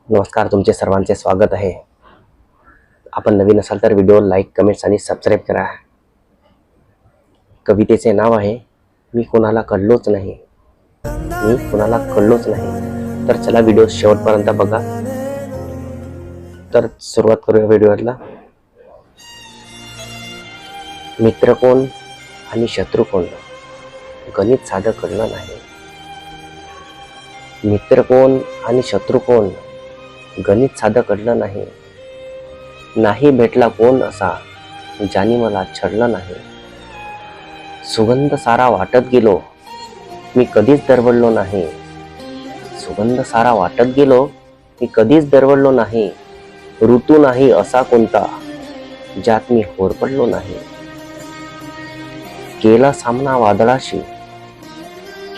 नमस्कार, तुमचे सर्वांचे स्वागत आहे. आपण नवीन असाल तर व्हिडिओ लाईक, कमेंट्स आणि सबस्क्राईब करा. कवितेचे नाव आहे मी कोणाला कळलोच नाही. मी कोणाला कळलोच नाही. तर चला व्हिडिओ शेवटपर्यंत बघा. तर सुरुवात करूया व्हिडिओला. मित्र कोण आणि शत्रू कोण गणित साधं कळलं नाही. मित्र कोण आणि शत्रू कोण गणित साधं कळलं नाही. नाही भेटला कोण असा ज्याने मला छळलं नाही. सुगंध सारा वाटत गेलो मी कधीच दरवळलो नाही. सुगंध सारा वाटत गेलो मी कधीच दरवळलो नाही. ऋतू नाही असा कोणता ज्यात मी होरपडलो नाही. केला सामना वादळाशी,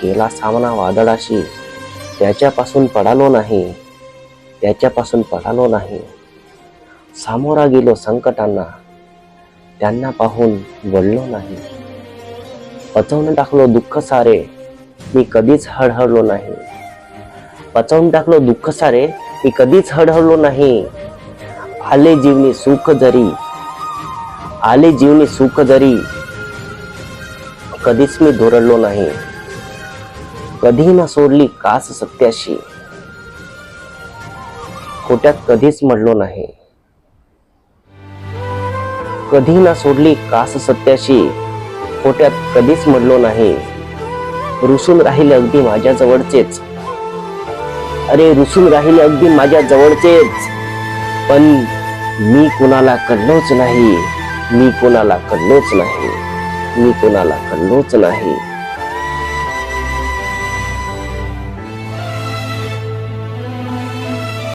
केला सामना वादळाशी त्याच्यापासून पडालो नाही. त्याच्यापासून पडालो नाही. सामोरा गेलो संकटांना त्यांना पाहून वळलो नाही. पचवून टाकलो दुःख सारे मी कधीच हळहळलो नाही. पचवून टाकलो दुःख सारे मी कधीच हळहळलो नाही. आले जीवनी सुख जरी, आले जीवनी सुख जरी कधीच मी धोरडलो नाही. कधी न सोडली कास सत्याशी खोट्यात कधीच मडलो नाही. कधी ना सोडली कास सत्याशी खोट्यात कधीच मडलो नाही. रुसून राहिले अगदी माझ्या जवळचेच, अरे रुसून राहिले अगदी माझ्या जवळचेच, पण मी कोणाला कळलोच नाही. मी कोणाला कळलोच नाही. मी कोणाला कळलोच नाही.